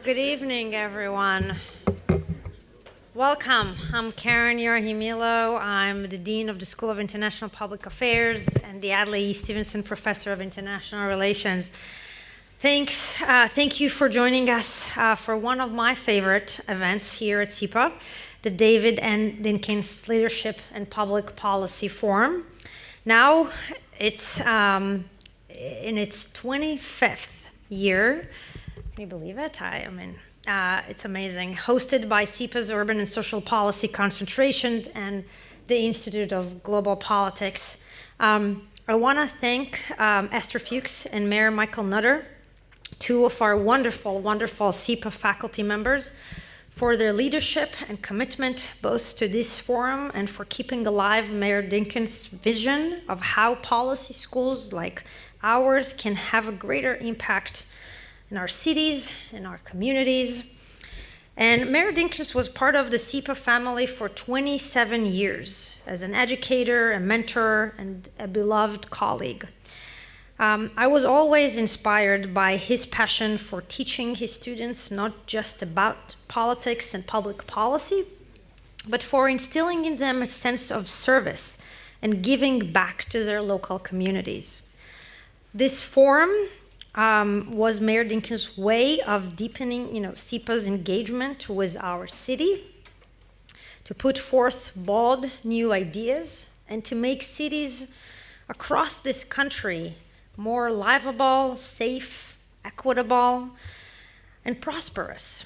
Good evening, everyone. Welcome. I'm Karen Yarahimilo. I'm the Dean of the School of International Public Affairs and the Adlai E. Stevenson Professor of International Relations. Thank you for joining us for one of my favorite events here at SIPA, the David and Dinkins Leadership and Public Policy Forum. Now it's in its 25th year. Can you believe it? It's amazing. Hosted by SIPA's Urban and Social Policy Concentration and the Institute of Global Politics. I want to thank Ester Fuchs and Mayor Michael Nutter, two of our wonderful SIPA faculty members, for their leadership and commitment both to this forum and for keeping alive Mayor Dinkins' vision of how policy schools like ours can have a greater impact in our cities, in our communities. And Mayor Dinkins was part of the SIPA family for 27 years as an educator, a mentor, and a beloved colleague. I was always inspired by his passion for teaching his students not just about politics and public policy, but for instilling in them a sense of service and giving back to their local communities. This forum was Mayor Dinkins' way of deepening, SIPA's engagement with our city, to put forth bold new ideas, and to make cities across this country more livable, safe, equitable, and prosperous.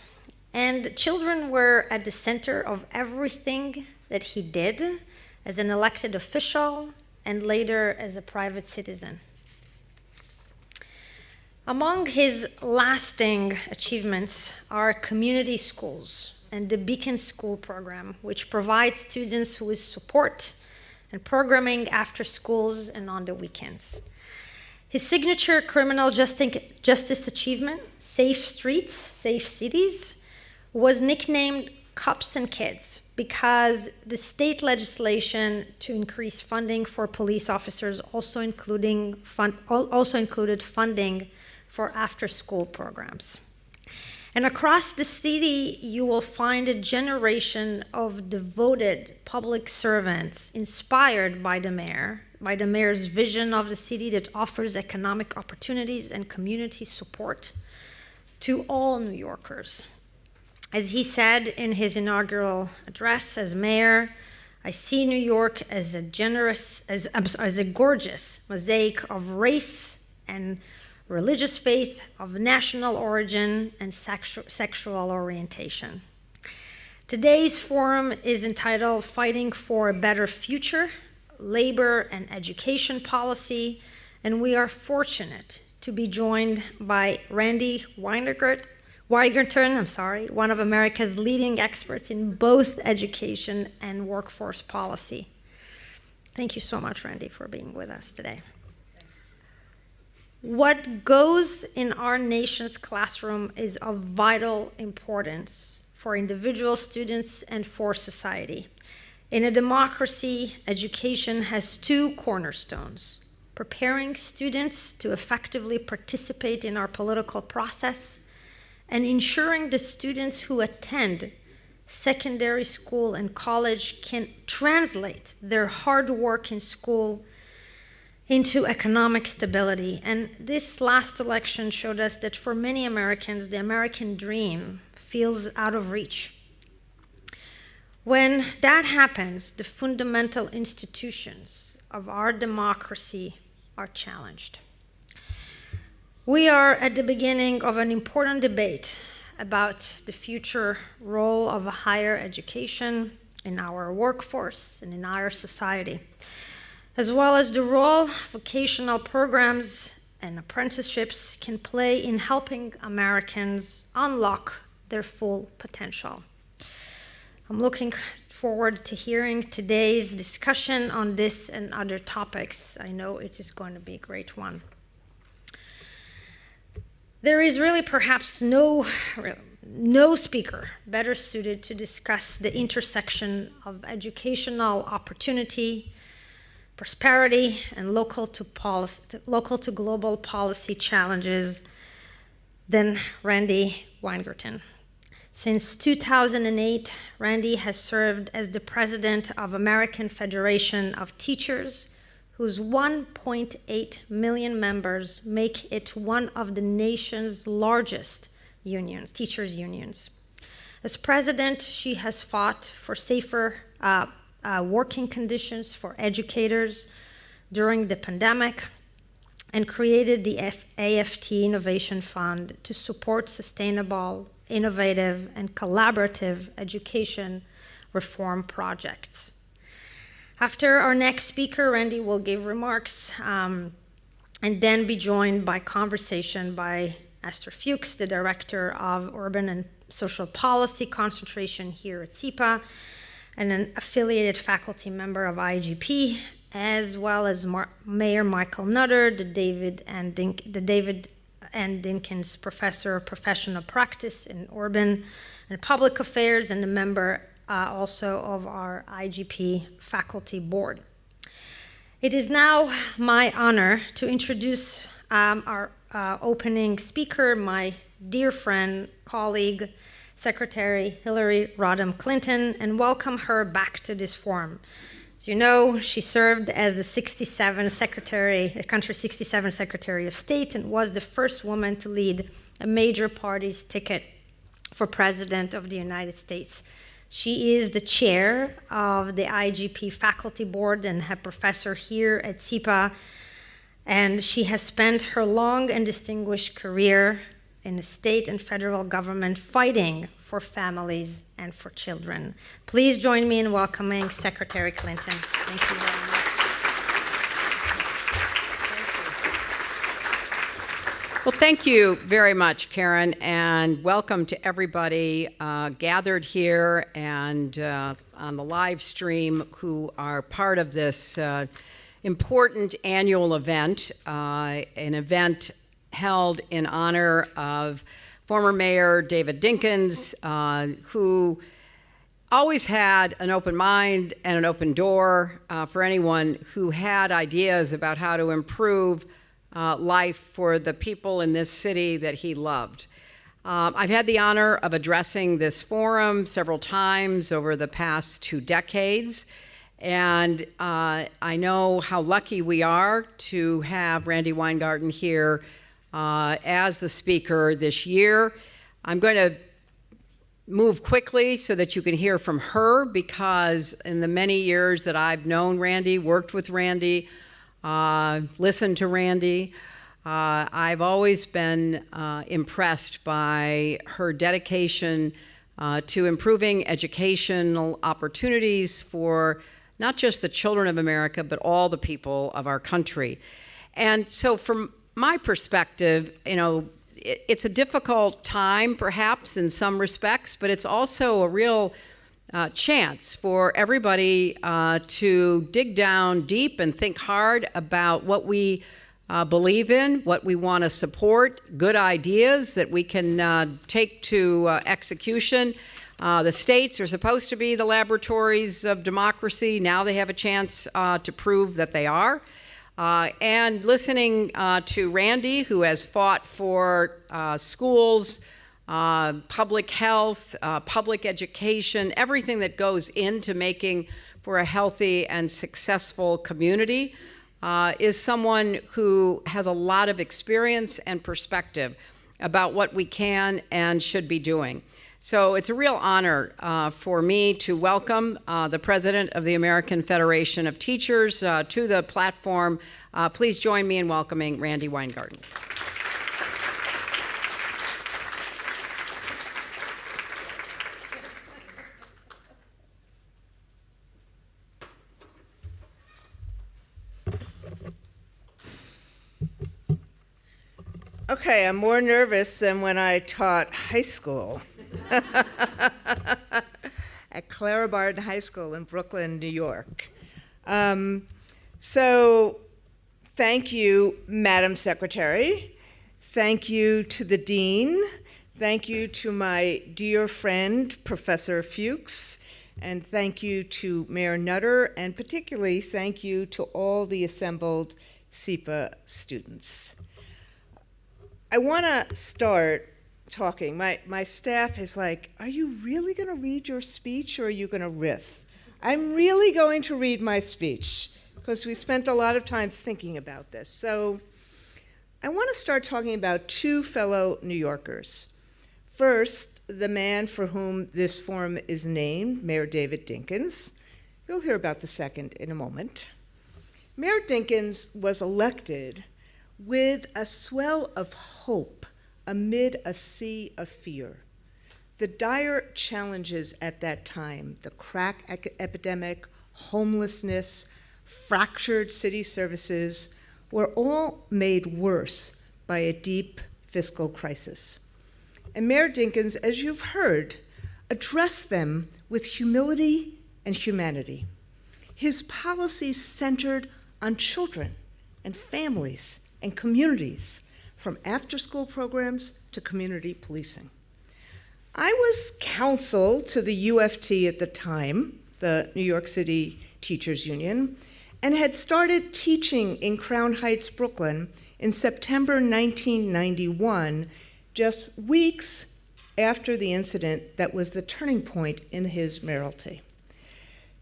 And children were at the center of everything that he did as an elected official and later as a private citizen. Among his lasting achievements are community schools and the Beacon School program, which provides students with support and programming after schools and on the weekends. His signature criminal justice achievement, Safe Streets, Safe Cities, was nicknamed Cops and Kids because the state legislation to increase funding for police officers also included funding for after-school programs. And across the city, you will find a generation of devoted public servants inspired by the mayor's vision of the city that offers economic opportunities and community support to all New Yorkers. As he said in his inaugural address as mayor, I see New York as a gorgeous mosaic of race and religious faith, of national origin, and sexual orientation. Today's forum is entitled Fighting for a Better Future, Labor and Education Policy, and we are fortunate to be joined by Randi Weingarten, one of America's leading experts in both education and workforce policy. Thank you so much, Randi, for being with us today. What goes in our nation's classroom is of vital importance for individual students and for society. In a democracy, education has two cornerstones: preparing students to effectively participate in our political process and ensuring the students who attend secondary school and college can translate their hard work in school into economic stability. And this last election showed us that for many Americans, the American dream feels out of reach. When that happens, the fundamental institutions of our democracy are challenged. We are at the beginning of an important debate about the future role of higher education in our workforce and in our society, as well as the role vocational programs and apprenticeships can play in helping Americans unlock their full potential. I'm looking forward to hearing today's discussion on this and other topics. I know it is going to be a great one. There is really perhaps no speaker better suited to discuss the intersection of educational opportunity, prosperity, and local to global policy challenges Then Randi Weingarten. Since 2008, Randi has served as the president of American Federation of Teachers, whose 1.8 million members make it one of the nation's largest unions, teachers' unions. As president, she has fought for safer working conditions for educators during the pandemic and created the AFT Innovation Fund to support sustainable, innovative, and collaborative education reform projects. After our next speaker, Randi will give remarks and then be joined by conversation by Ester Fuchs, the Director of Urban and Social Policy Concentration here at SIPA, and an affiliated faculty member of IGP, as well as Mayor Michael Nutter, the David and Dinkins Professor of Professional Practice in Urban and Public Affairs, and a member also of our IGP faculty board. It is now my honor to introduce our opening speaker, my dear friend, colleague, Secretary Hillary Rodham Clinton, and welcome her back to this forum. As you know, she served as the country's 67th Secretary of State and was the first woman to lead a major party's ticket for President of the United States. She is the chair of the IGP faculty board and a professor here at SIPA, and she has spent her long and distinguished career in the state and federal government fighting for families and for children. Please join me in welcoming Secretary Clinton. Thank you very much. Well, thank you very much, Karen, and welcome to everybody gathered here and on the live stream who are part of this important annual event, an event held in honor of former Mayor David Dinkins, who always had an open mind and an open door for anyone who had ideas about how to improve life for the people in this city that he loved. I've had the honor of addressing this forum several times over the past 2 decades, and I know how lucky we are to have Randi Weingarten here as the speaker this year. I'm going to move quickly so that you can hear from her, because in the many years that I've known Randi, worked with Randi, listened to Randi, I've always been impressed by her dedication to improving educational opportunities for not just the children of America, but all the people of our country. And so from my perspective, you know, it's a difficult time, perhaps, in some respects, but it's also a real chance for everybody to dig down deep and think hard about what we believe in, what we want to support, good ideas that we can take to execution. The states are supposed to be the laboratories of democracy. Now they have a chance to prove that they are. And listening to Randi, who has fought for schools, public health, public education, everything that goes into making for a healthy and successful community, is someone who has a lot of experience and perspective about what we can and should be doing. So it's a real honor for me to welcome the President of the American Federation of Teachers to the platform. Please join me in welcoming Randi Weingarten. Okay, I'm more nervous than when I taught high school. At Clara Barton High School in Brooklyn, New York. So thank you, Madam Secretary. Thank you to the Dean. Thank you to my dear friend, Professor Fuchs. And thank you to Mayor Nutter. And particularly thank you to all the assembled SIPA students. I want to start talking. My staff is like, are you really going to read your speech or are you going to riff? I'm really going to read my speech because we spent a lot of time thinking about this. So I want to start talking about two fellow New Yorkers. First, the man for whom this forum is named, Mayor David Dinkins. You'll hear about the second in a moment. Mayor Dinkins was elected with a swell of hope amid a sea of fear. The dire challenges at that time, the crack epidemic, homelessness, fractured city services, were all made worse by a deep fiscal crisis. And Mayor Dinkins, as you've heard, addressed them with humility and humanity. His policies centered on children and families and communities, from after-school programs to community policing. I was counsel to the UFT at the time, the New York City Teachers Union, and had started teaching in Crown Heights, Brooklyn in September 1991, just weeks after the incident that was the turning point in his mayoralty.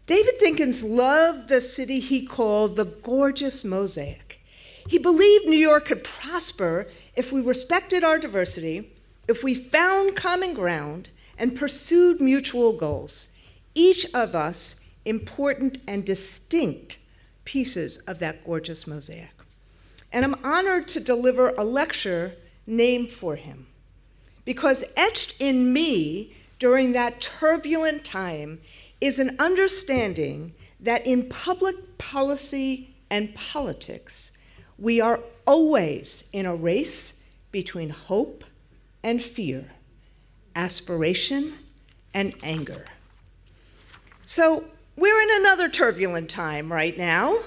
David Dinkins loved the city he called the gorgeous mosaic. He believed New York could prosper if we respected our diversity, if we found common ground and pursued mutual goals, each of us important and distinct pieces of that gorgeous mosaic. And I'm honored to deliver a lecture named for him, because etched in me during that turbulent time is an understanding that in public policy and politics, we are always in a race between hope and fear, aspiration and anger. So we're in another turbulent time right now,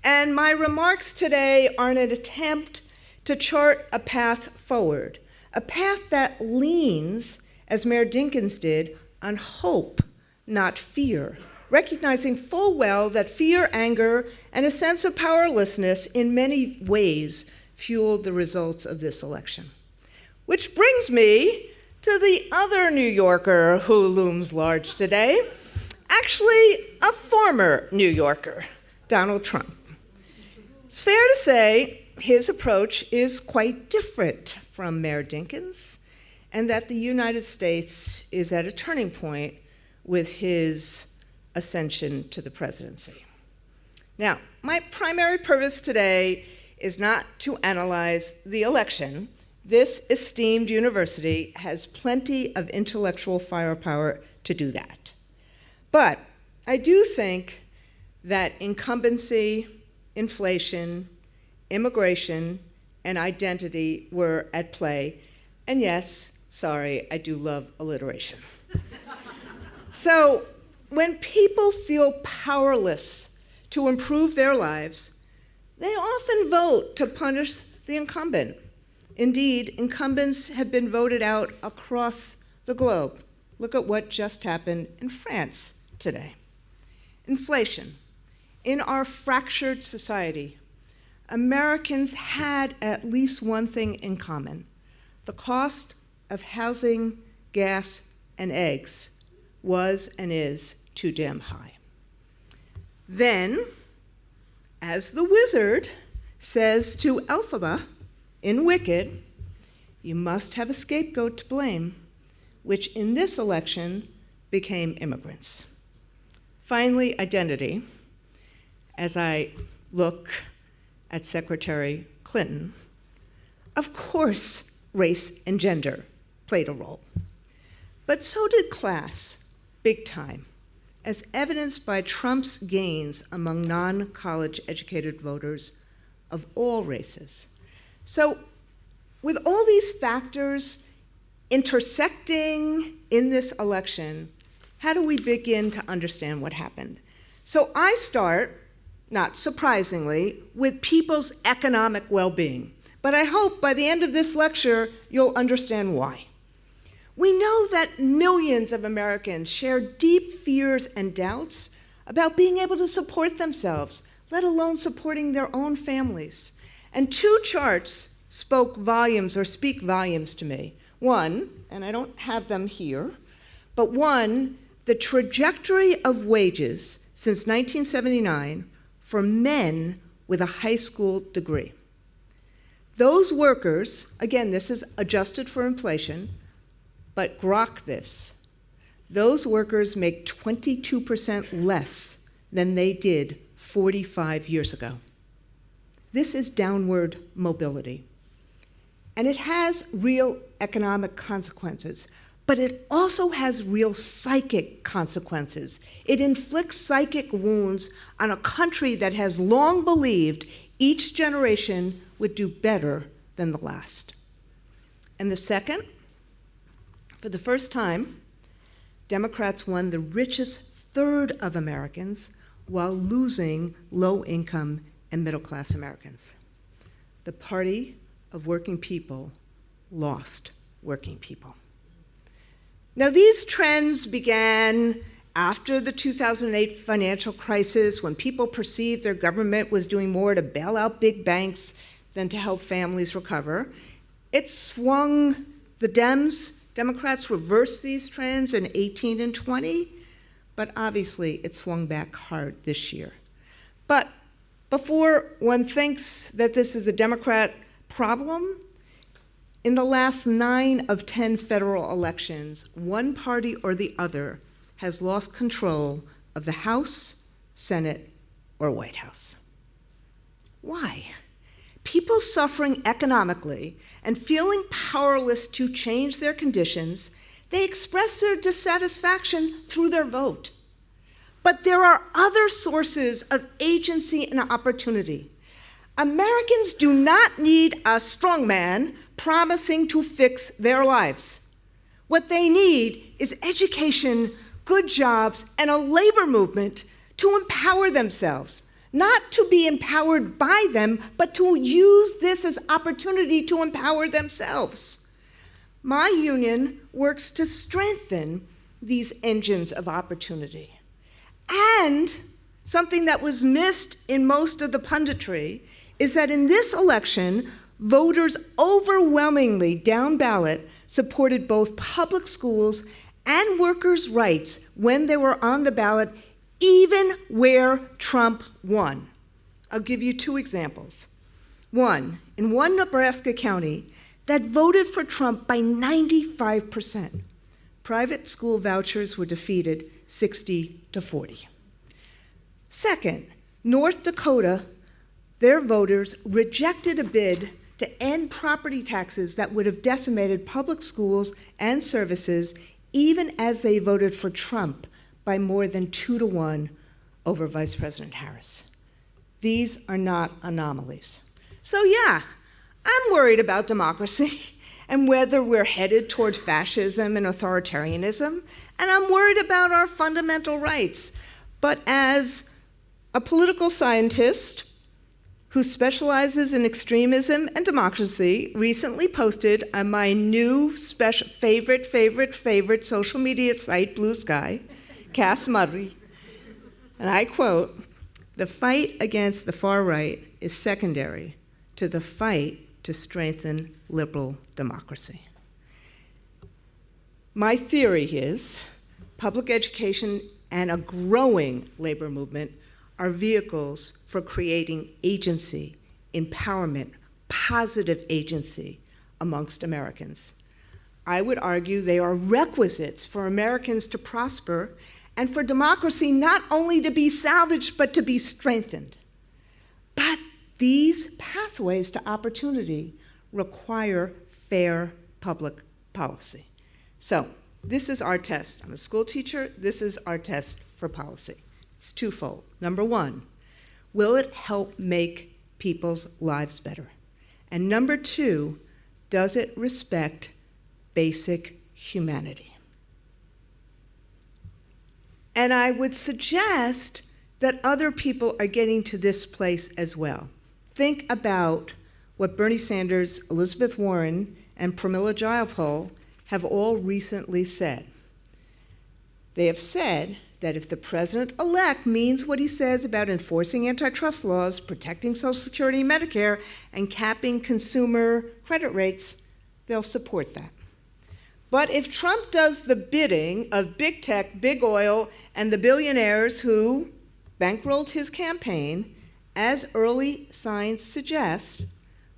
and my remarks today are an attempt to chart a path forward, a path that leans, as Mayor Dinkins did, on hope, not fear, recognizing full well that fear, anger, and a sense of powerlessness in many ways fueled the results of this election. Which brings me to the other New Yorker who looms large today, actually a former New Yorker, Donald Trump. It's fair to say his approach is quite different from Mayor Dinkins, and that the United States is at a turning point with his ascension to the presidency. Now, my primary purpose today is not to analyze the election. This esteemed university has plenty of intellectual firepower to do that. But I do think that incumbency, inflation, immigration, and identity were at play. And yes, sorry, I do love alliteration. So when people feel powerless to improve their lives, they often vote to punish the incumbent. Indeed, incumbents have been voted out across the globe. Look at what just happened in France today. Inflation. In our fractured society, Americans had at least one thing in common: the cost of housing, gas, and eggs was and is too damn high. Then, as the wizard says to Elphaba in Wicked, you must have a scapegoat to blame, which in this election became immigrants. Finally, identity. As I look at Secretary Clinton, of course, race and gender played a role. But so did class, big time, as evidenced by Trump's gains among non-college educated voters of all races. So with all these factors intersecting in this election, how do we begin to understand what happened? So I start, not surprisingly, with people's economic well-being. But I hope by the end of this lecture, you'll understand why. We know that millions of Americans share deep fears and doubts about being able to support themselves, let alone supporting their own families. And two charts spoke volumes or speak volumes to me. One, and I don't have them here, but one, the trajectory of wages since 1979 for men with a high school degree. Those workers, again, this is adjusted for inflation, but grok this, those workers make 22% less than they did 45 years ago. This is downward mobility. And it has real economic consequences, but it also has real psychic consequences. It inflicts psychic wounds on a country that has long believed each generation would do better than the last. And the second, for the first time, Democrats won the richest third of Americans while losing low-income and middle-class Americans. The party of working people lost working people. Now, these trends began after the 2008 financial crisis, when people perceived their government was doing more to bail out big banks than to help families recover. It swung the Democrats reversed these trends in 18 and 20, but obviously it swung back hard this year. But before one thinks that this is a Democrat problem, in the last 9 of 10 federal elections, one party or the other has lost control of the House, Senate, or White House. Why? People suffering economically and feeling powerless to change their conditions, they express their dissatisfaction through their vote. But there are other sources of agency and opportunity. Americans do not need a strongman promising to fix their lives. What they need is education, good jobs, and a labor movement to empower themselves, not to be empowered by them, but to use this as opportunity to empower themselves. My union works to strengthen these engines of opportunity. And something that was missed in most of the punditry is that in this election, voters overwhelmingly down ballot supported both public schools and workers' rights when they were on the ballot, even where Trump won. I'll give you 2 examples. One, in one Nebraska county that voted for Trump by 95%, private school vouchers were defeated 60-40. Second, North Dakota, their voters rejected a bid to end property taxes that would have decimated public schools and services, even as they voted for Trump by more than 2-1 over Vice President Harris. These are not anomalies. So yeah, I'm worried about democracy and whether we're headed toward fascism and authoritarianism, and I'm worried about our fundamental rights. But as a political scientist who specializes in extremism and democracy recently posted on my new special favorite social media site, Blue Sky, Cass Murray, and I quote, "The fight against the far right is secondary to the fight to strengthen liberal democracy." My theory is public education and a growing labor movement are vehicles for creating agency, empowerment, positive agency amongst Americans. I would argue they are requisites for Americans to prosper and for democracy not only to be salvaged, but to be strengthened. But these pathways to opportunity require fair public policy. So this is our test. I'm a school teacher. This is our test for policy. It's twofold. Number one, will it help make people's lives better? And number two, does it respect basic humanity? And I would suggest that other people are getting to this place as well. Think about what Bernie Sanders, Elizabeth Warren, and Pramila Jayapal have all recently said. They have said that if the president-elect means what he says about enforcing antitrust laws, protecting Social Security and Medicare, and capping consumer credit rates, they'll support that. But if Trump does the bidding of big tech, big oil, and the billionaires who bankrolled his campaign, as early signs suggest,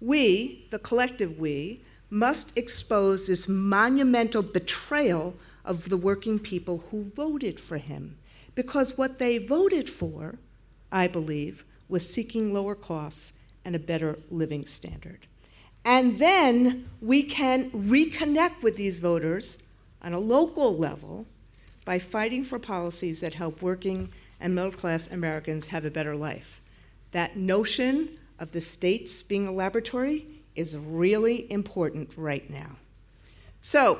we, the collective we, must expose this monumental betrayal of the working people who voted for him. Because what they voted for, I believe, was seeking lower costs and a better living standard. And then we can reconnect with these voters on a local level by fighting for policies that help working and middle-class Americans have a better life. That notion of the states being a laboratory is really important right now. So,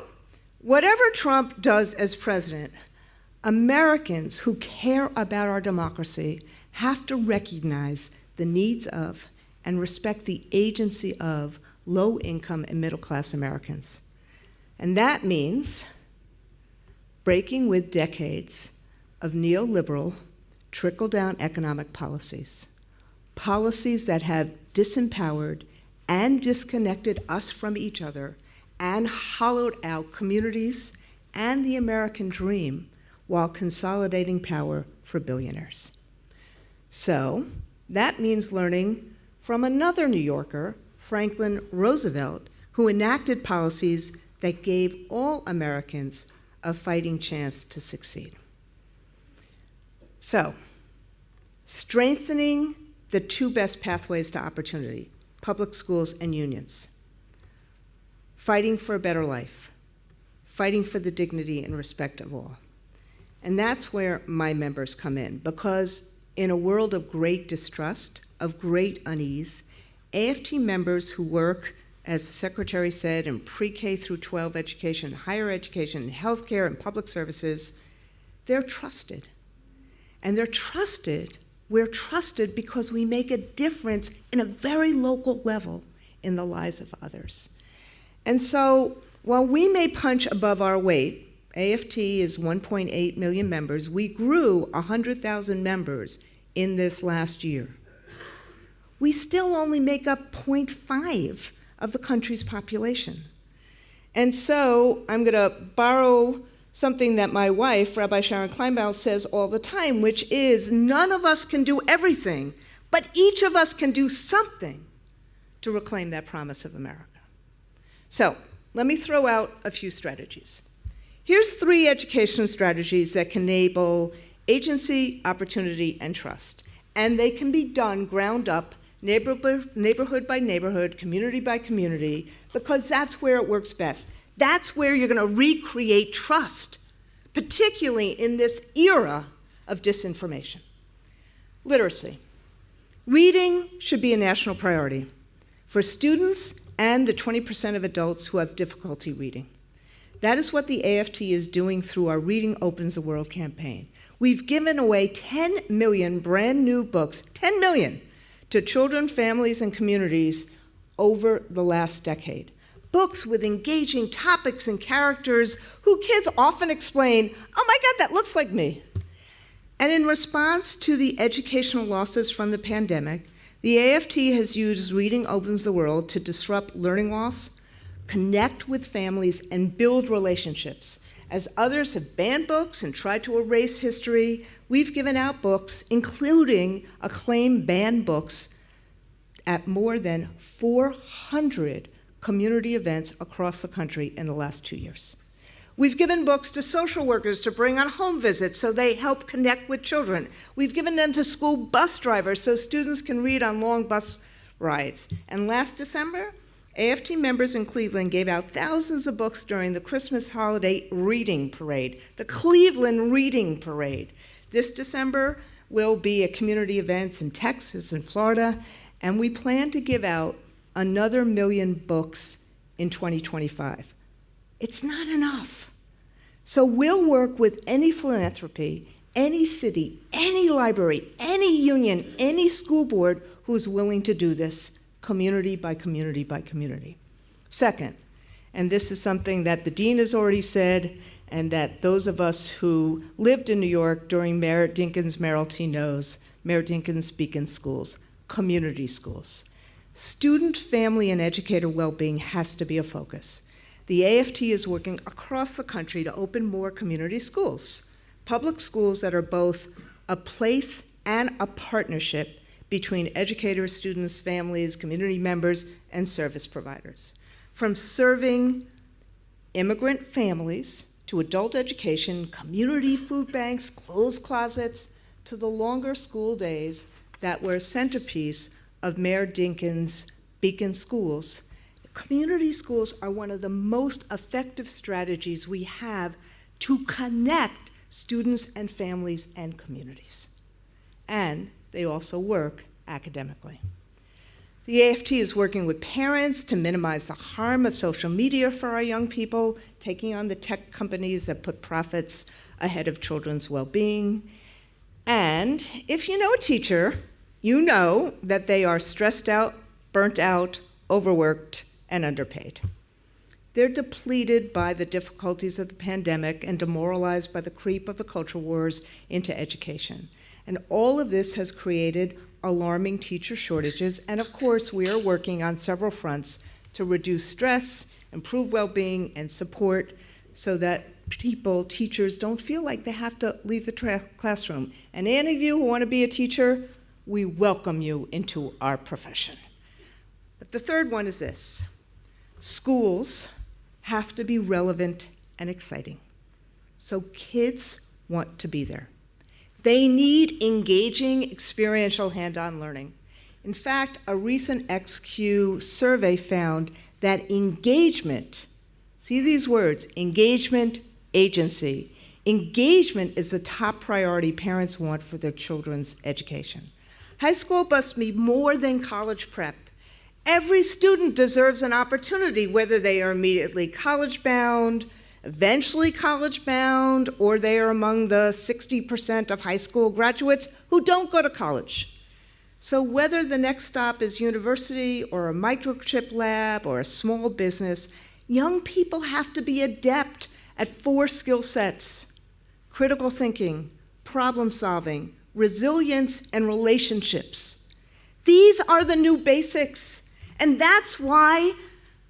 whatever Trump does as president, Americans who care about our democracy have to recognize the needs of and respect the agency of low-income and middle-class Americans. And that means breaking with decades of neoliberal, trickle-down economic policies, policies that have disempowered and disconnected us from each other and hollowed out communities and the American dream while consolidating power for billionaires. So that means learning from another New Yorker, Franklin Roosevelt, who enacted policies that gave all Americans a fighting chance to succeed. So, strengthening the two best pathways to opportunity, public schools and unions. Fighting for a better life. Fighting for the dignity and respect of all. And that's where my members come in, because in a world of great distrust, of great unease, AFT members who work, as the Secretary said, in pre-K through 12 education, higher education, healthcare, and public services, they're trusted. And they're trusted, we're trusted because we make a difference in a very local level in the lives of others. And so, while we may punch above our weight, AFT is 1.8 million members, we grew 100,000 members in this last year. We still only make up 0.5 of the country's population. And so I'm going to borrow something that my wife, Rabbi Sharon Kleinbaum, says all the time, which is none of us can do everything, but each of us can do something to reclaim that promise of America. So let me throw out a few strategies. Here's 3 educational strategies that can enable agency, opportunity, and trust. And they can be done ground up, neighborhood by neighborhood, community by community, because that's where it works best. That's where you're going to recreate trust, particularly in this era of disinformation. Literacy. Reading should be a national priority for students and the 20% of adults who have difficulty reading. That is what the AFT is doing through our Reading Opens the World campaign. We've given away 10 million brand new books, 10 million, to children, families, and communities over the last decade. Books with engaging topics and characters who kids often explain, oh my God, that looks like me. And in response to the educational losses from the pandemic, the AFT has used Reading Opens the World to disrupt learning loss, connect with families, and build relationships. As others have banned books and tried to erase history, we've given out books, including acclaimed banned books, at more than 400 community events across the country in the last 2 years. We've given books to social workers to bring on home visits so they help connect with children. We've given them to school bus drivers so students can read on long bus rides. And last December, AFT members in Cleveland gave out thousands of books during the Christmas holiday reading parade, the Cleveland Reading Parade. This December will be at community events in Texas and Florida, and we plan to give out another 1 million books in 2025. It's not enough. So we'll work with any philanthropy, any city, any library, any union, any school board who's willing to do this, community by community by community. Second, And this is something that the dean has already said, and that those of us who lived in New York during Mayor Dinkins' mayoralty knows, Mayor Dinkins' Beacon Schools, community schools. Student, family, and educator well-being has to be a focus. The AFT is working across the country to open more community schools, public schools that are both a place and a partnership between educators, students, families, community members, and service providers. From serving immigrant families to adult education, community food banks, clothes closets, to the longer school days that were a centerpiece of Mayor Dinkins' Beacon Schools, community schools are one of the most effective strategies we have to connect students and families and communities. And they also work academically. The AFT is working with parents to minimize the harm of social media for our young people, taking on the tech companies that put profits ahead of children's well-being. And if you know a teacher, you know that they are stressed out, burnt out, overworked, and underpaid. They're depleted by the difficulties of the pandemic and demoralized by the creep of the culture wars into education. And all of this has created alarming teacher shortages, and of course, we are working on several fronts to reduce stress, improve well-being, and support so that teachers don't feel like they have to leave the classroom. And any of you who want to be a teacher, we welcome you into our profession. But the third one is this: schools have to be relevant and exciting, so kids want to be there. They need engaging, experiential, hand-on learning. In fact, a recent XQ survey found that engagement, see these words, engagement, agency, engagement is the top priority parents want for their children's education. High school must be more than college prep. Every student deserves an opportunity, whether they are immediately college-bound, eventually college-bound, or they are among the 60% of high school graduates who don't go to college. So whether the next stop is university or a microchip lab or a small business, young people have to be adept at 4 skill sets: critical thinking, problem solving, resilience, and relationships. These are the new basics, and that's why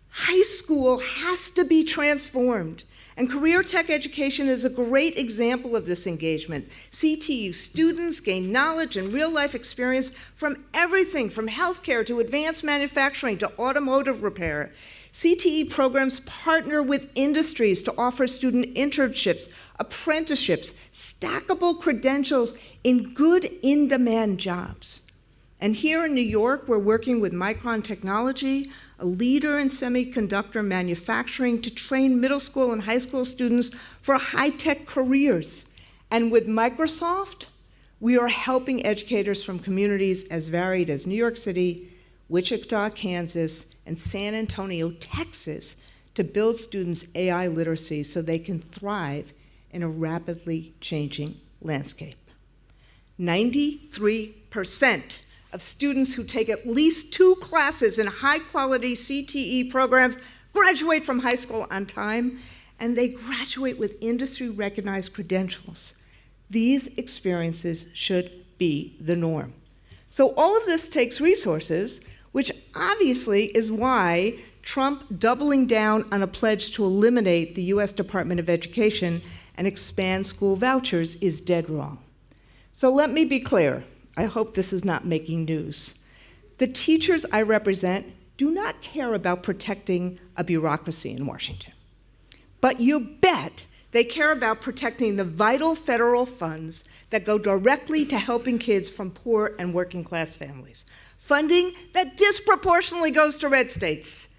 high school has to be transformed. And career tech education is a great example of this engagement. CTU students gain knowledge and real-life experience from everything from healthcare to advanced manufacturing to automotive repair. CTE programs partner with industries to offer student internships, apprenticeships, stackable credentials in good in-demand jobs. And here in New York, we're working with Micron Technology, a leader in semiconductor manufacturing, to train middle school and high school students for high-tech careers. And with Microsoft, we are helping educators from communities as varied as New York City, Wichita, Kansas, and San Antonio, Texas, to build students' AI literacy so they can thrive in a rapidly changing landscape. 93% of students who take at least 2 classes in high-quality CTE programs graduate from high school on time, and they graduate with industry-recognized credentials. These experiences should be the norm. So all of this takes resources, which obviously is why Trump doubling down on a pledge to eliminate the US Department of Education and expand school vouchers is dead wrong. So let me be clear. I hope this is not making news. The teachers I represent do not care about protecting a bureaucracy in Washington. But you bet they care about protecting the vital federal funds that go directly to helping kids from poor and working class families. Funding that disproportionately goes to red states.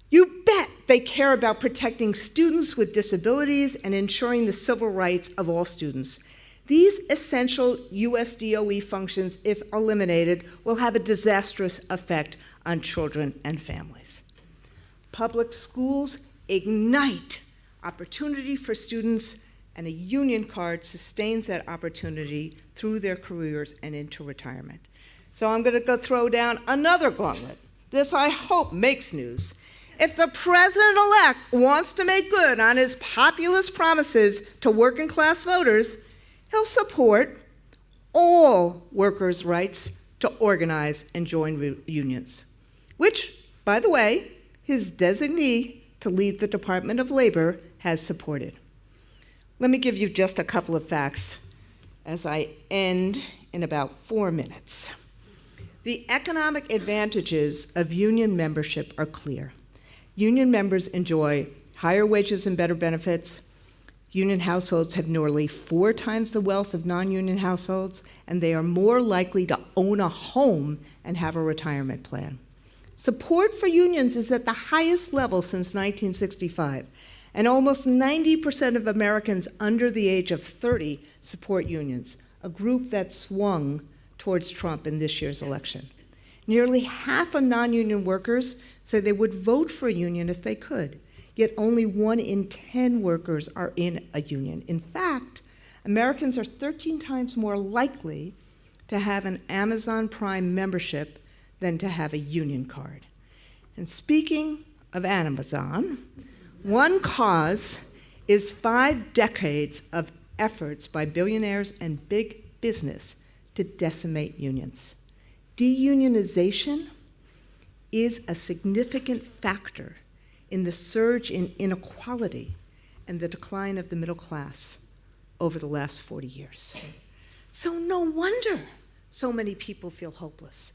You bet they care about protecting students with disabilities and ensuring the civil rights of all students. These essential US DOE functions, if eliminated, will have a disastrous effect on children and families. Public schools ignite opportunity for students, and a union card sustains that opportunity through their careers and into retirement. So I'm going to go throw down another gauntlet. This, I hope, makes news. if the president-elect wants to make good on his populist promises to working-class voters, he'll support all workers' rights to organize and join unions, which, by the way, his designee to lead the Department of Labor has supported. Let me give you just a couple of facts as I end in about 4 minutes. The economic advantages of union membership are clear. Union members enjoy higher wages and better benefits. Union households have nearly 4 times the wealth of non-union households, and they are more likely to own a home and have a retirement plan. Support for unions is at the highest level since 1965, and almost 90% of Americans under the age of 30 support unions, a group that swung towards Trump in this year's election. Nearly half of non-union workers say they would vote for a union if they could, yet only 1 in 10 workers are in a union. In fact, Americans are 13 times more likely to have an Amazon Prime membership than to have a union card. And speaking of Amazon, one cause is 5 decades of efforts by billionaires and big business to decimate unions. Deunionization is a significant factor in the surge in inequality and the decline of the middle class over the last 40 years. So no wonder so many people feel hopeless.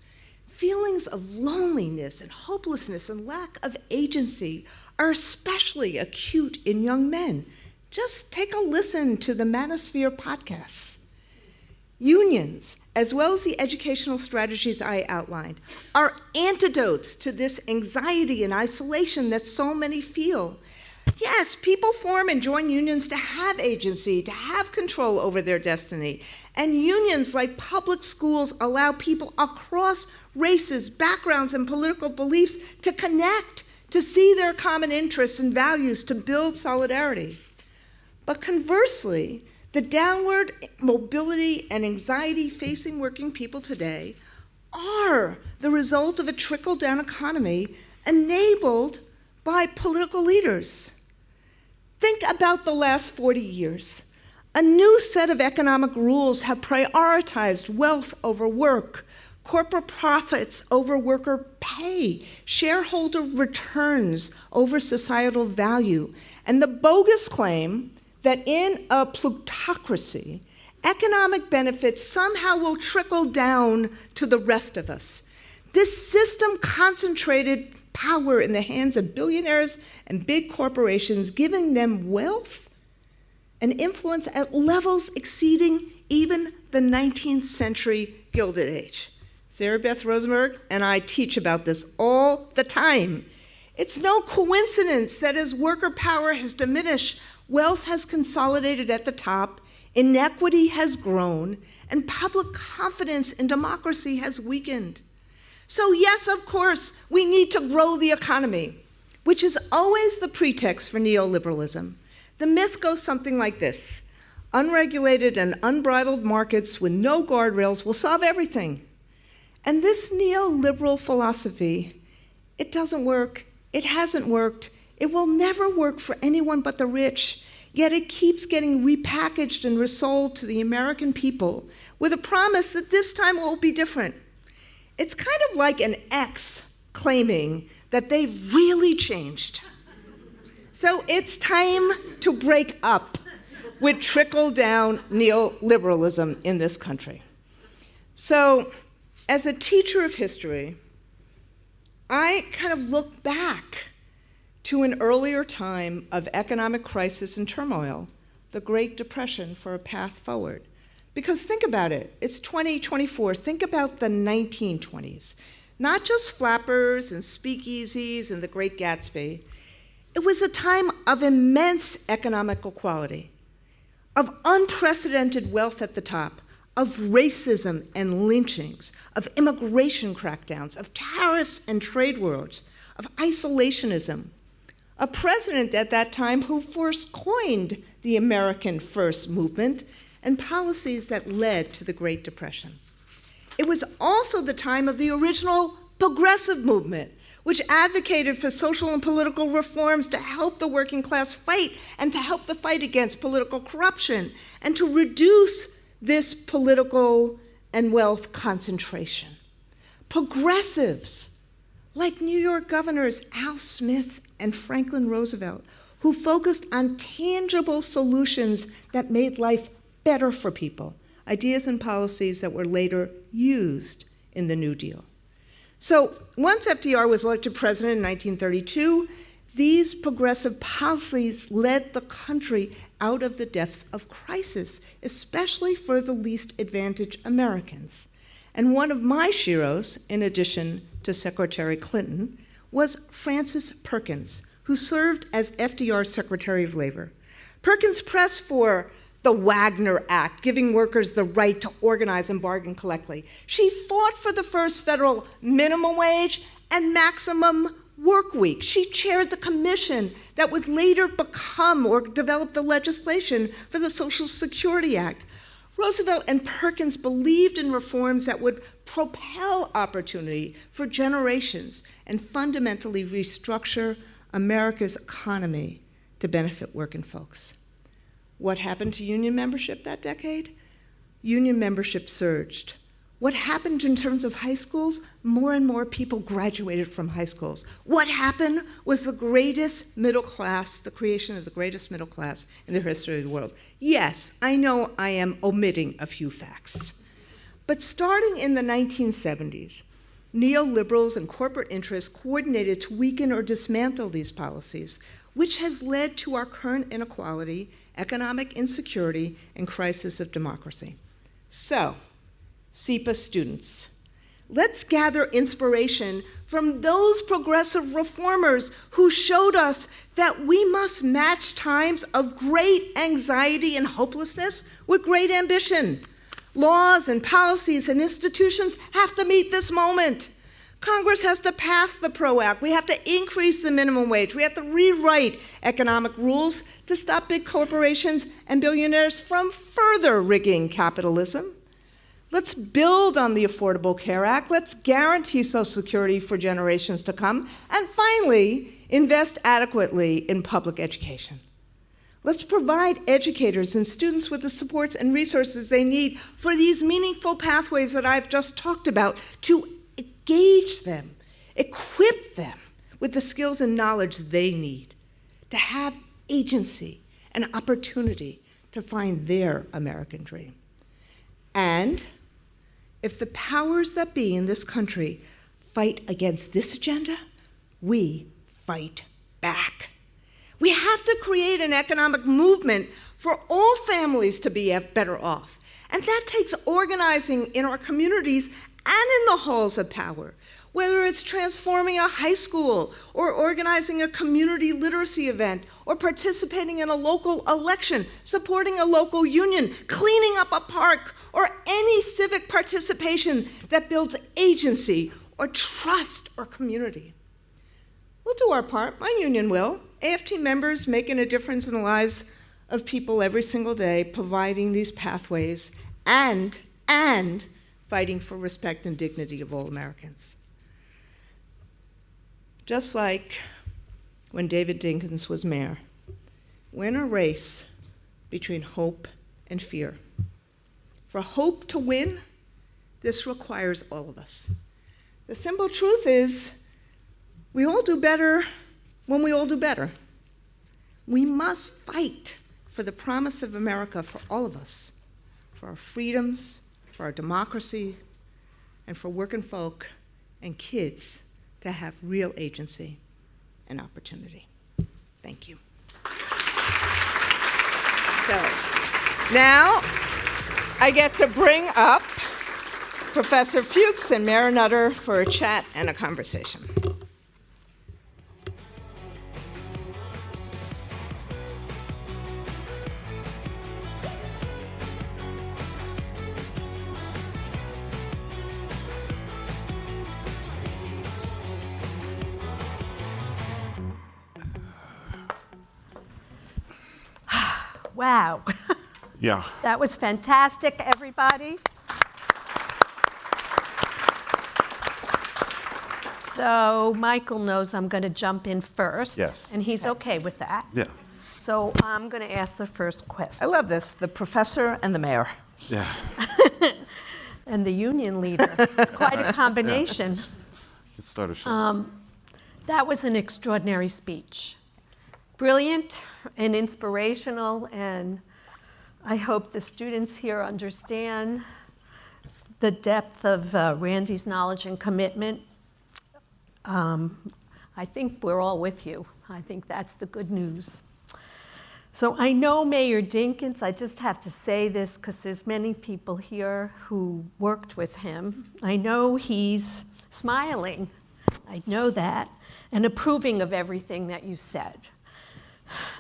Feelings of loneliness and hopelessness and lack of agency are especially acute in young men. Just take a listen to the Manosphere podcasts. Unions, as well as the educational strategies I outlined, are antidotes to this anxiety and isolation that so many feel. Yes, people form and join unions to have agency, to have control over their destiny. And unions, like public schools, allow people across races, backgrounds, and political beliefs to connect, to see their common interests and values, to build solidarity. But conversely, the downward mobility and anxiety facing working people today are the result of a trickle-down economy enabled by political leaders. Think about the last 40 years. A new set of economic rules have prioritized wealth over work, corporate profits over worker pay, shareholder returns over societal value, and the bogus claim that in a plutocracy, economic benefits somehow will trickle down to the rest of us. This system concentrated power in the hands of billionaires and big corporations, giving them wealth and influence at levels exceeding even the 19th century Gilded Age. Sarah Beth Rosenberg and I teach about this all the time. It's no coincidence that as worker power has diminished, wealth has consolidated at the top, inequity has grown, and public confidence in democracy has weakened. So yes, of course, we need to grow the economy, which is always the pretext for neoliberalism. The myth goes something like this: unregulated and unbridled markets with no guardrails will solve everything. And this neoliberal philosophy, it doesn't work, it hasn't worked, it will never work for anyone but the rich, yet it keeps getting repackaged and resold to the American people with a promise that this time it will be different. It's kind of like an ex claiming that they've really changed. So it's time to break up with trickle-down neoliberalism in this country. So as a teacher of history, I kind of look back to an earlier time of economic crisis and turmoil, the Great Depression, for a path forward. Because think about it, it's 2024, think about the 1920s. Not just flappers and speakeasies and the Great Gatsby. It was a time of immense economic equality, of unprecedented wealth at the top, of racism and lynchings, of immigration crackdowns, of tariffs and trade wars, of isolationism. A president at that time who first coined the American First movement and policies that led to the Great Depression. It was also the time of the original progressive movement, which advocated for social and political reforms to help the working class fight and to help the fight against political corruption and to reduce this political and wealth concentration. Progressives like New York governors Al Smith and Franklin Roosevelt, who focused on tangible solutions that made life better for people, ideas and policies that were later used in the New Deal. So once FDR was elected president in 1932, these progressive policies led the country out of the depths of crisis, especially for the least advantaged Americans. And one of my sheroes, in addition to Secretary Clinton, was Frances Perkins, who served as FDR's Secretary of Labor. Perkins pressed for the Wagner Act, giving workers the right to organize and bargain collectively. She fought for the first federal minimum wage and maximum work week. She chaired the commission that would later become or develop the legislation for the Social Security Act. Roosevelt and Perkins believed in reforms that would propel opportunity for generations and fundamentally restructure America's economy to benefit working folks. What happened to union membership that decade? Union membership surged. What happened in terms of high schools? More and more people graduated from high schools. What happened was the greatest middle class, the creation of the greatest middle class in the history of the world. Yes, I know I am omitting a few facts. But starting in the 1970s, neoliberals and corporate interests coordinated to weaken or dismantle these policies, which has led to our current inequality, economic insecurity, and crisis of democracy. So, SIPA students, let's gather inspiration from those progressive reformers who showed us that we must match times of great anxiety and hopelessness with great ambition. Laws and policies and institutions have to meet this moment. Congress has to pass the PRO Act. We have to increase the minimum wage. We have to rewrite economic rules to stop big corporations and billionaires from further rigging capitalism. Let's build on the Affordable Care Act. Let's guarantee Social Security for generations to come. And finally, invest adequately in public education. Let's provide educators and students with the supports and resources they need for these meaningful pathways that I've just talked about to engage them, equip them with the skills and knowledge they need to have agency and opportunity to find their American dream. And if the powers that be in this country fight against this agenda, we fight back. We have to create an economic movement for all families to be better off. And that takes organizing in our communities and in the halls of power, whether it's transforming a high school or organizing a community literacy event or participating in a local election, supporting a local union, cleaning up a park, or any civic participation that builds agency or trust or community. We'll do our part, my union will. AFT members making a difference in the lives of people every single day, providing these pathways and fighting for respect and dignity of all Americans. Just like when David Dinkins was mayor, we're in a race between hope and fear. For hope to win, this requires all of us. The simple truth is, we all do better when we all do better. We must fight for the promise of America for all of us, for our freedoms, for our democracy, and for working folk and kids to have real agency and opportunity. Thank you. So now I get to bring up Professor Fuchs and Mayor Nutter for a chat and a conversation. Wow. Yeah. That was fantastic, everybody. So So Michael knows I'm going to jump in first. Yes. And he's okay with that. Yeah. So I'm going to ask the first I question. love this, the professor and the mayor. Yeah. And the union leader. It's quite a combination. It started short. That was an extraordinary speech. Brilliant and inspirational, and I hope the students here understand the depth of Randi's knowledge and commitment. I think we're all with you. I think that's the good news. So I know Mayor Dinkins, I just have to say this because there's many people here who worked with him. I know he's smiling, I know that, and approving of everything that you said.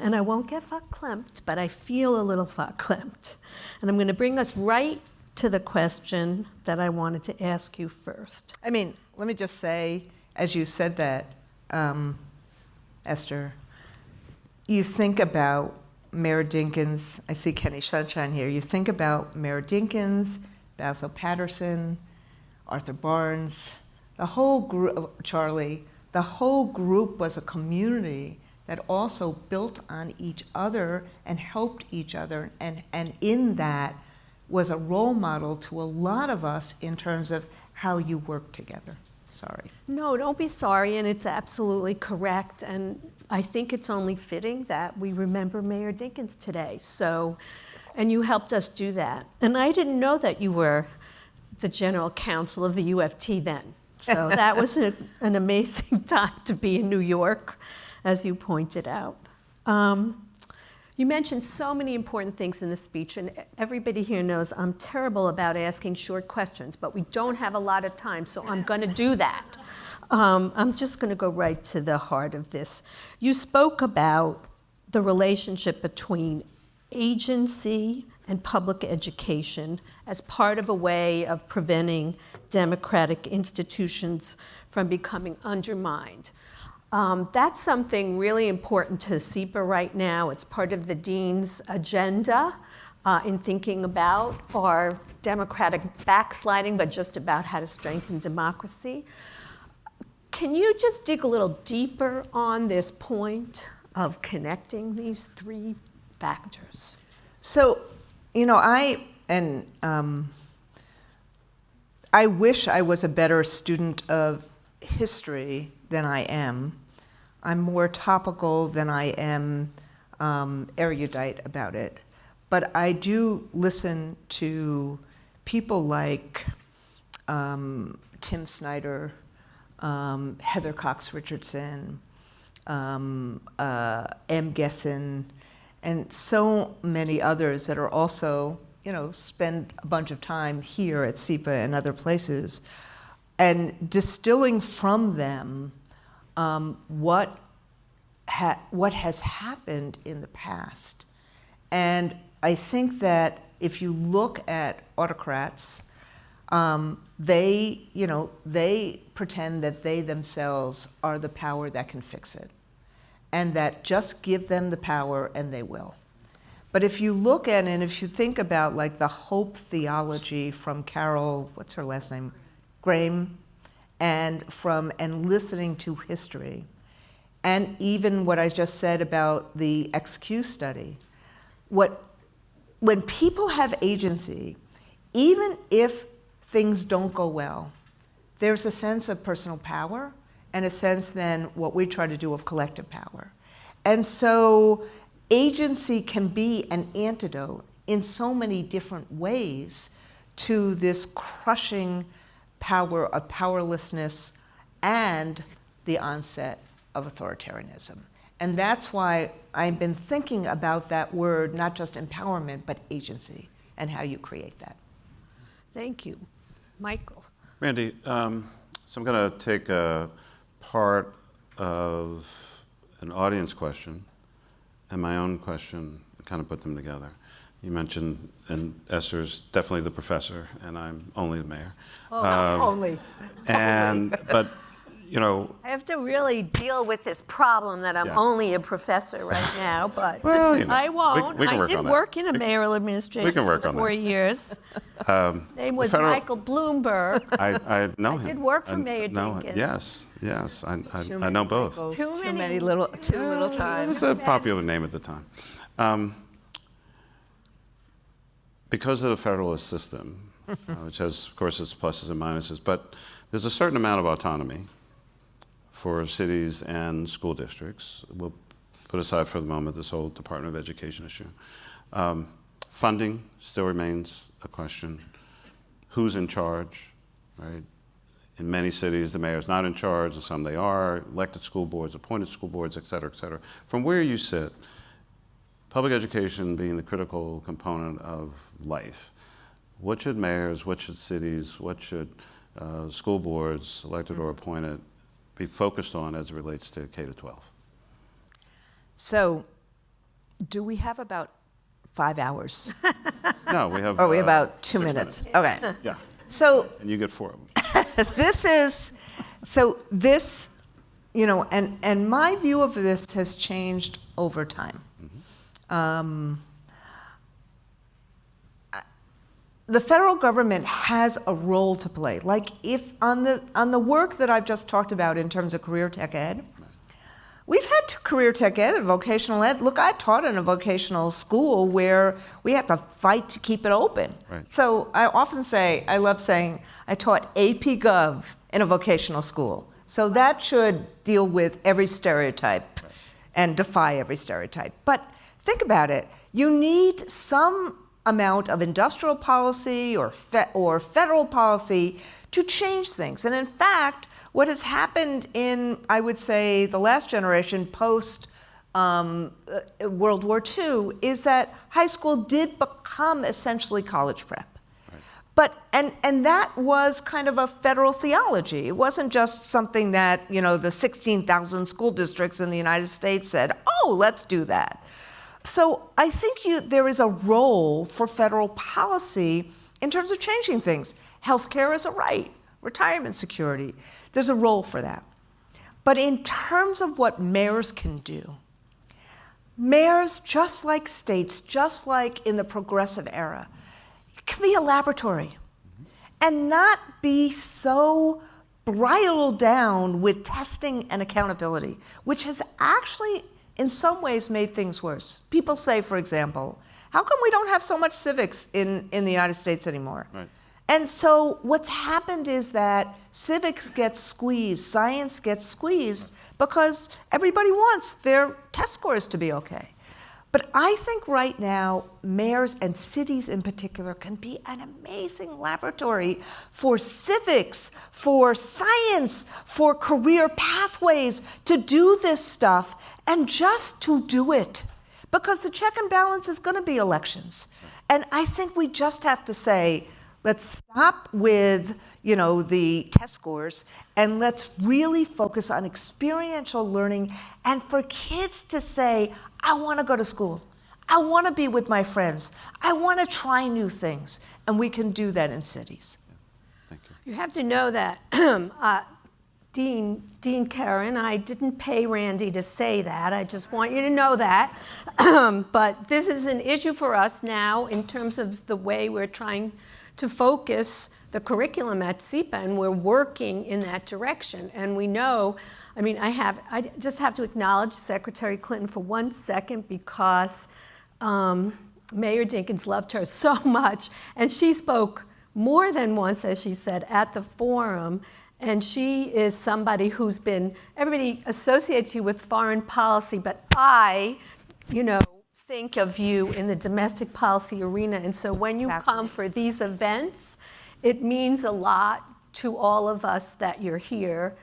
And I won't get verklempt, but I feel a little verklempt. And I'm going to bring us right to the question that I wanted to ask you first. I mean, let me just say, as you said that, Esther, you think about Mayor Dinkins, I see Kenny Sunshine here, you think about Mayor Dinkins, Basil Patterson, Arthur Barnes, the whole group, Charlie, the whole group was a community that also built on each other and helped each other, and in that was a role model to a lot of us in terms of how you work together. Sorry. No, don't be sorry, and it's absolutely correct. And I think it's only fitting that we remember Mayor Dinkins today. So, and you helped us do that. And I didn't know that you were the general counsel of the UFT then. So that was an amazing time to be in New York, as you pointed out. You mentioned so many important things in the speech, and everybody here knows I'm terrible about asking short questions, but we don't have a lot of time, so I'm going to do that. I'm just going to go right to the heart of this. You spoke about the relationship between agency and public education as part of a way of preventing democratic institutions from becoming undermined. That's something really important to SIPA right now. It's part of the dean's agenda in thinking about our democratic backsliding, but just about how to strengthen democracy. Can you just dig a little deeper on this point of connecting these three factors? So, you know, I wish I was a better student of history than I am. I'm more topical than I am erudite about it. But I do listen to people like Tim Snyder, Heather Cox Richardson, M. Gesson, and so many others that are also, you know, spend a bunch of time here at SIPA and other places, and distilling from them what has happened in the past. And I think that if you look at autocrats, they pretend that they themselves are the power that can fix it, and that just give them the power and they will. But if you look at, and if you think about like the hope theology from Carol, what's her last name, Graham, and listening to history, and even what I just said about the XQ study, when people have agency, even if things don't go well, there's a sense of personal power and a sense then what we try to do of collective power. And so agency can be an antidote in so many different ways to this crushing power of powerlessness and the onset of authoritarianism. And that's why I've been thinking about that word, not just empowerment, but agency, and how you create that. Thank you. Michael. Randi, so I'm going to take a part of an audience question and my own question and kind of put them together. You mentioned, and Esther's definitely the professor, and I'm only the mayor. Oh, only. But you know, I have to really deal with this problem that I'm Yeah. only a professor right now, but Well, you know, I won't. we can I work did on that. work in a mayoral administration we can work for on 4 that. years. His name was federal- Michael Bloomberg. I know him. did work for I Mayor know- Dinkins. Yes, I Too know many both. Michaels, Too too many- many little, too little It time. was a popular name at the time. Because of the federalist system, which has, of course, its pluses and minuses, but there's a certain amount of autonomy for cities and school districts. We'll put aside for the moment this whole Department of Education issue. Funding still remains a question. Who's in charge, right? In many cities, the mayor's not in charge, in some they are, elected school boards, appointed school boards, et cetera, et cetera. From where you sit, public education being the critical component of life, what should mayors, what should cities, what should school boards, elected or appointed, be focused on as it relates to K-12? So, do we have about 5 hours? No, we have. Or we have about 2 6 minutes? Okay. Yeah, So, and you get 4 of them. this, you know, and my view of this has changed over time. The federal government has a role to play. Like if on the work that I've just talked about in terms of career tech ed, we've had career tech ed and vocational ed. Look, I taught in a vocational school where we had to fight to keep it open. Right. So I often say, I love saying, I taught AP Gov in a vocational school. So that should deal with every stereotype and defy every stereotype. But think about it. You need some amount of industrial policy or federal policy to change things. And in fact, what has happened in, I would say, the last generation post World War II is that high school did become essentially college prep. But, and that was kind of a federal theology. It wasn't just something that, you know, the 16,000 school districts in the United States said, oh, let's do that. So I think there is a role for federal policy in terms of changing things. Healthcare is a right, retirement security. There's a role for that. But in terms of what mayors can do, mayors, just like states, just like in the progressive era, can be a laboratory and not be so bridled down with testing and accountability, which has actually in some ways made things worse. People say, for example, how come we don't have so much civics in the United States anymore? Right. And so what's happened is that civics gets squeezed, science gets squeezed, because everybody wants their test scores to be okay. But I think right now, mayors and cities in particular can be an amazing laboratory for civics, for science, for career pathways, to do this stuff and just to do it. Because the check and balance is going to be elections. And I think we just have to say, let's stop with, you know, the test scores and let's really focus on experiential learning and for kids to say, I want to go to school. I want to be with my friends. I want to try new things. And we can do that in cities. Thank you. You have to know that Dean Karen, I didn't pay Randi to say that. I just want you to know that. But this is an issue for us now in terms of the way we're trying to focus the curriculum at SIPA, and we're working in that direction. And we know, I mean, I just have to acknowledge Secretary Clinton for 1 second because Mayor Dinkins loved her so much, and she spoke more than once, as she said, at the forum. And she is somebody who's been, everybody associates you with foreign policy, but I, you know, think of you in the domestic policy arena. And so when you come for these events, it means a lot to all of us that you're here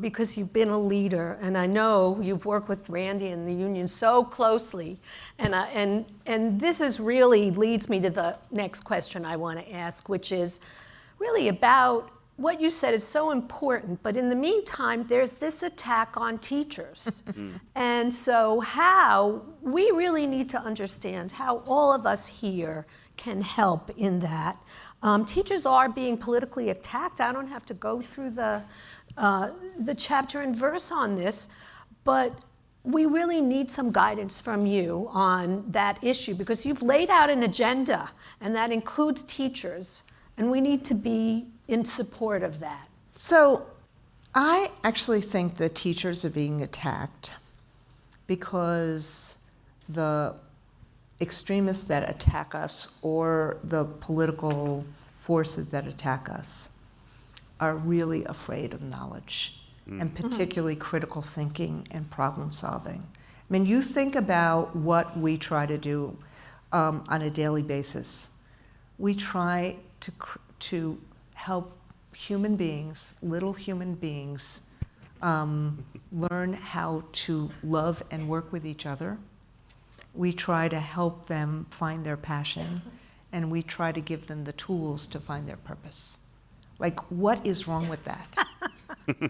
because you've been a leader. And I know you've worked with Randi and the union so closely. And this is really leads me to the next question I want to ask, which is really about what you said is so important, but in the meantime, there's this attack on teachers. And so we really need to understand how all of us here can help in that. Teachers are being politically attacked. I don't have to go through the chapter and verse on this, but we really need some guidance from you on that issue, because you've laid out an agenda, and that includes teachers, and we need to be in support of that. So I actually think that teachers are being attacked because the extremists that attack us or the political forces that attack us are really afraid of knowledge, and particularly critical thinking and problem solving. I mean, you think about what we try to do on a daily basis. We try to help human beings, little human beings, learn how to love and work with each other. We try to help them find their passion, and we try to give them the tools to find their purpose. Like, what is wrong with that?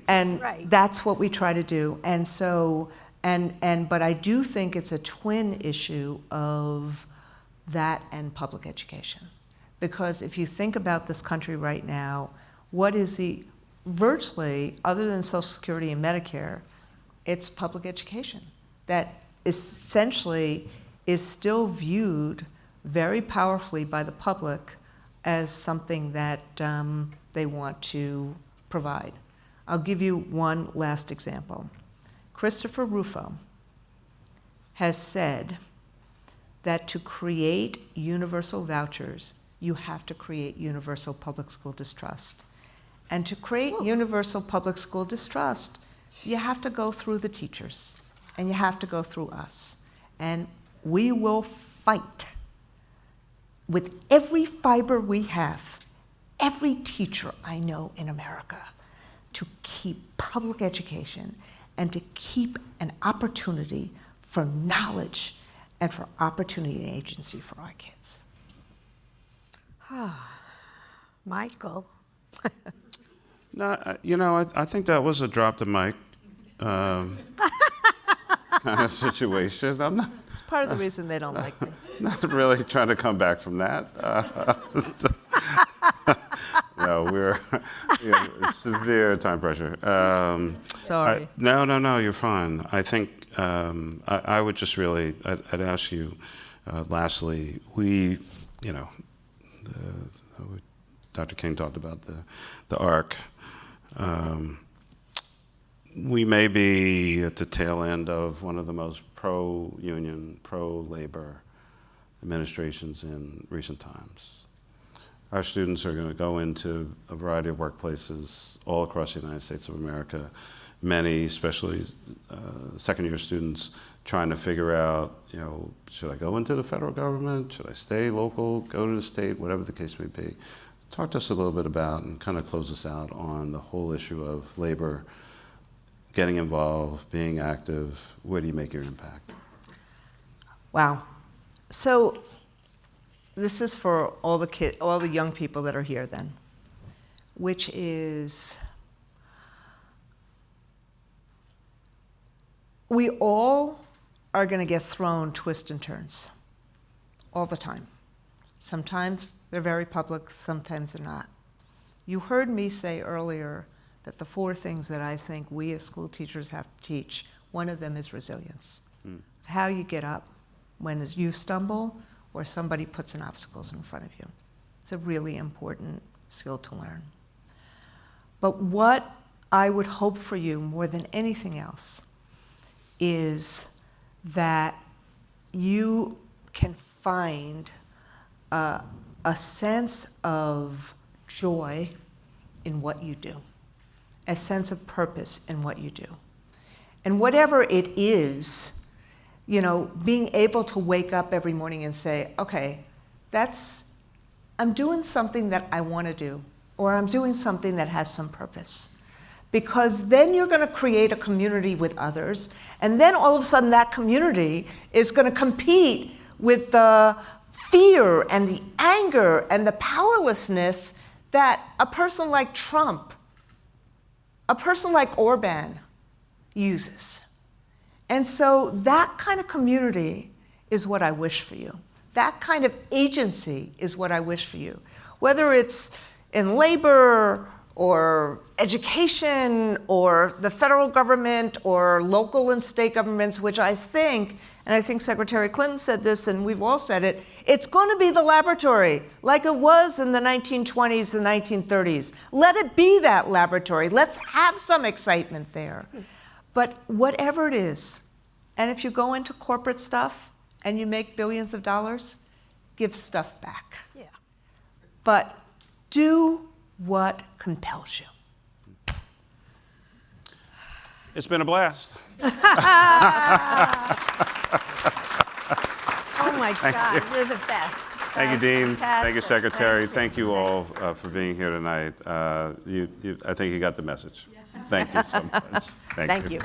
And Right. that's what we try to do. And so, but I do think it's a twin issue of that and public education. Because if you think about this country right now, what is virtually, other than Social Security and Medicare, it's public education that essentially is still viewed very powerfully by the public as something that they want to provide. I'll give you one last example. Christopher Rufo has said that to create universal vouchers, you have to create universal public school distrust. And to create universal public school distrust, you have to go through the teachers, and you have to go through us. And we will fight with every fiber we have, every teacher I know in America, to keep public education and to keep an opportunity for knowledge and for opportunity and agency for our kids. Michael. No, I think that was a drop the mic kind of situation. I'm It's part of the reason they don't like me. not really trying to come back from that. No, we're severe time pressure. Sorry. No, you're fine. I think I would just really, I'd ask you, lastly, Dr. King talked about the ARC. We may be at the tail end of one of the most pro-union, pro-labor administrations in recent times. Our students are going to go into a variety of workplaces all across the United States of America, many, especially second-year students, trying to figure out, should I go into the federal government? Should I stay local, go to the state, whatever the case may be. Talk to us a little bit about, and kind of close us out on the whole issue of labor, getting involved, being active. Where do you make your impact? Wow. So this is for all the young people that are here then, which is, we all are going to get thrown twists and turns all the time. Sometimes they're very public, sometimes they're not. You heard me say earlier that the 4 things that I think we as school teachers have to teach, one of them is resilience. How you get up when you stumble or somebody puts an obstacles in front of you. It's a really important skill to learn. But what I would hope for you more than anything else is that you can find a sense of joy in what you do, a sense of purpose in what you do. And whatever it is, being able to wake up every morning and say, okay, I'm doing something that I want to do, or I'm doing something that has some purpose. Because then you're going to create a community with others, and then all of a sudden that community is going to compete with the fear and the anger and the powerlessness that a person like Trump, a person like Orban uses. And so that kind of community is what I wish for you. That kind of agency is what I wish for you. Whether it's in labor or education or the federal government or local and state governments, which I think, and I think Secretary Clinton said this and we've all said it, it's going to be the laboratory like it was in the 1920s and 1930s. Let it be that laboratory. Let's have some excitement there. But whatever it is, and if you go into corporate stuff and you make billions of dollars, give stuff back. Yeah. But do what compels you. It's been a blast. Oh my God, you're the best. Thank you, Dean. Thank you, Fantastic. Secretary. Thank Thank you all for being here tonight. I think you got the message. Thank you so much. Thank you.